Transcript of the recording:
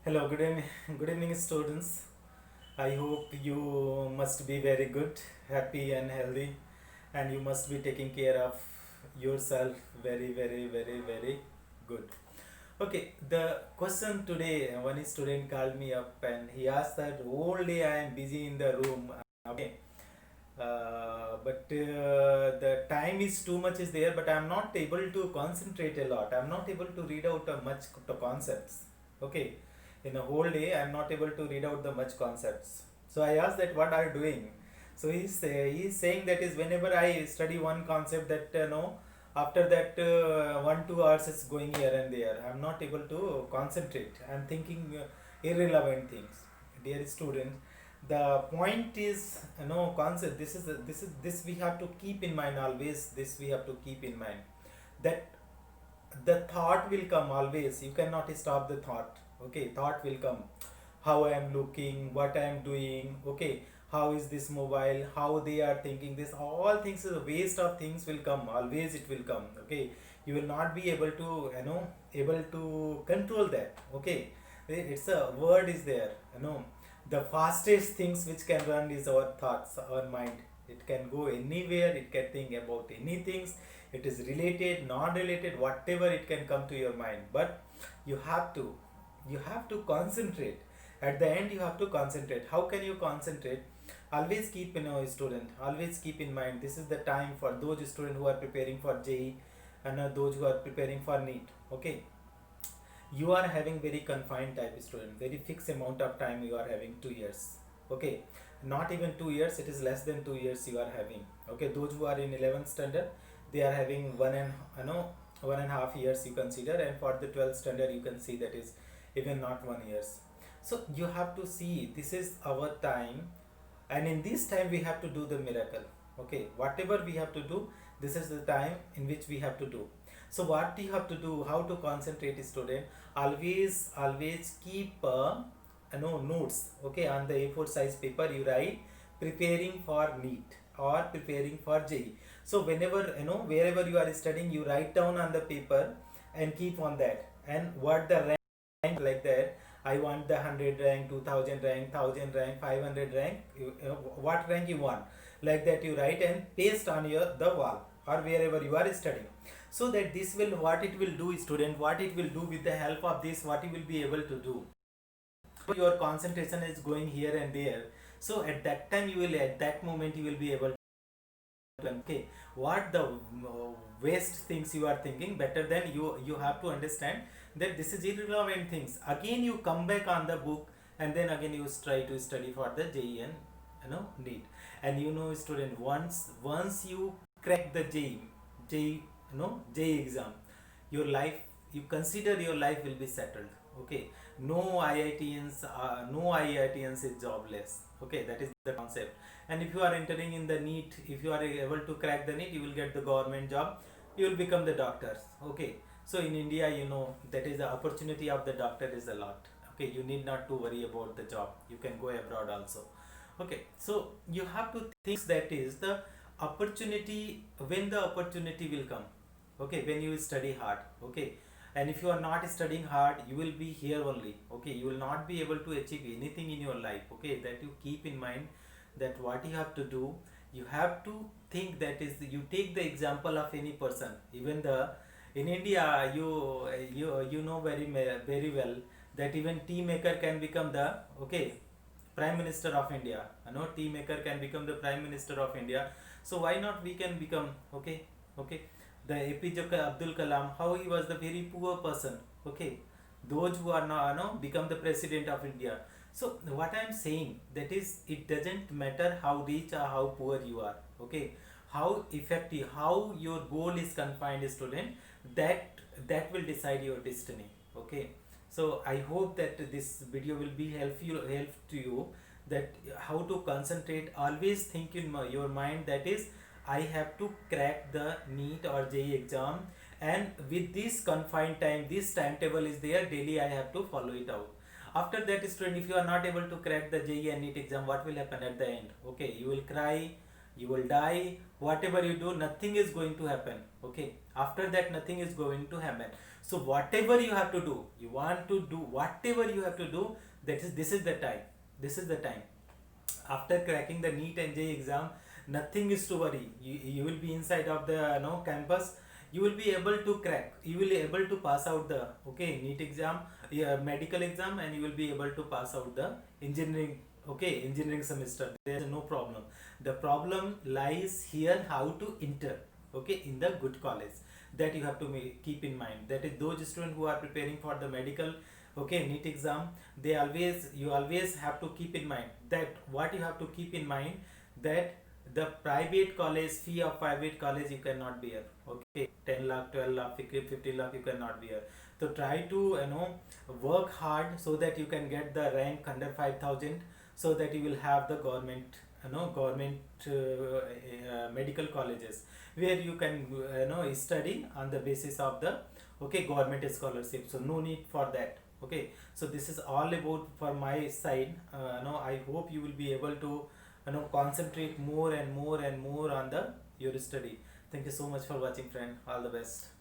Hello, good evening, students. I hope you must be very good, happy, and healthy, and you must be taking care of yourself very, very, very, very good. Okay, the question today, one student called me up and he asked that whole day I am busy in the room. Okay, but the time is too much is there, but I'm not able to concentrate a lot. I'm not able to read out much concepts. Okay, in a whole day I'm not able to read out the much concepts. So I asked that what are you doing. So he's saying that is whenever I study one concept that no, after that 1 2 hours is going here and there, I'm not able to concentrate. I'm thinking irrelevant things. Dear students, the point is no concept. This we have to keep in mind always. This we have to keep in mind that the thought will come always. You cannot stop the thought. Okay, thought will come. How I am looking, what I am doing. Okay, how is this mobile, how they are thinking, this all things is a waste of things will come. Always it will come. Okay, you will not be able to able to control that. Okay, it's a word is there. The fastest things which can run is our thoughts, our mind. It can go anywhere. It can think about anything. It is related, non-related, whatever it can come to your mind. But you have to concentrate. At the end, you have to concentrate. How can you concentrate? Always keep student. Always keep in mind. This is the time for those students who are preparing for JE and those who are preparing for NEET. Okay, you are having very confined type student, very fixed amount of time you are having, 2 years. Okay, not even 2 years, it is less than 2 years you are having. Okay, those who are in 11th standard, they are having 1.5 years you consider, and for the 12th standard you can see that is even not 1 years. So you have to see this is our time, and in this time we have to do the miracle. Okay, whatever we have to do, this is the time in which we have to do. So what you have to do, how to concentrate student, always keep notes. Okay, on the A4 size paper you write preparing for NEET or preparing for JE. So whenever wherever you are studying, you write down on the paper and keep on that, and what the rank like that. I want the 100 rank, 2000 rank, 1000 rank, 500 rank. What rank you want, like that you write and paste on your the wall or wherever you are studying. So that this will, what it will do student, what it will do with the help of this, what you will be able to do. So your concentration is going here and there. So at that time you will, at that moment you will be able to, okay, what the waste things you are thinking, better than you have to understand that this is irrelevant things. Again you come back on the book, and then again you try to study for the JE and NEET. And student, once you crack the JE JE exam, your life, you consider your life will be settled. Okay, no IITians is jobless. Okay, that is the concept. And if you are entering in the NEET, if you are able to crack the NEET, you will get the government job, you will become the doctors. Okay, so in India, that is the opportunity of the doctor is a lot. Okay, you need not to worry about the job, you can go abroad also. Okay, so you have to think that is the opportunity, when the opportunity will come. Okay, when you study hard. Okay, and if you are not studying hard, you will be here only. Okay, you will not be able to achieve anything in your life. Okay, that you keep in mind, that what you have to do, you have to think that is, you take the example of any person. Even the, in India, you know very well that even tea maker can become the, okay, prime minister of India. Tea maker can become the prime minister of India. So why not we can become? Okay, okay. The APJ Abdul Kalam, how he was the very poor person. Okay, those who are now become the president of India. So what I am saying, that is, it doesn't matter how rich or how poor you are. Okay, how effective, how your goal is confined, student, that will decide your destiny. Okay, so I hope that this video will be help to you, that how to concentrate. Always think in your mind, that is, I have to crack the NEET or JE exam, and with this confined time, this timetable is there, daily I have to follow it out. After that, student, if you are not able to crack the JE and NEET exam, what will happen at the end? Okay, you will cry, You will die. Whatever you do, nothing is going to happen. Okay, after that nothing is going to happen. So whatever you have to do, you want to do whatever you have to do, that is, this is the time. This is the time. After cracking the NEET and JEE exam, nothing is to worry. You will be inside of the campus. You will be able to crack, you will be able to pass out the NEET exam, yeah, medical exam, and you will be able to pass out the engineering, engineering semester. There is no problem. The problem lies here, how to enter in the good college. That you have to keep in mind. That is, those students who are preparing for the medical NEET exam, you always have to keep in mind that, what you have to keep in mind, that the private college fee of private college you cannot bear. 10 lakh, 12 lakh, 15 lakh you cannot bear. So try to work hard so that you can get the rank under 5,000, so that you will have the government medical colleges, where you can study on the basis of the government scholarship. So no need for that. So this is all about for my side. I hope you will be able to concentrate more and more and more on the your study. Thank you so much for watching, friend. All the best.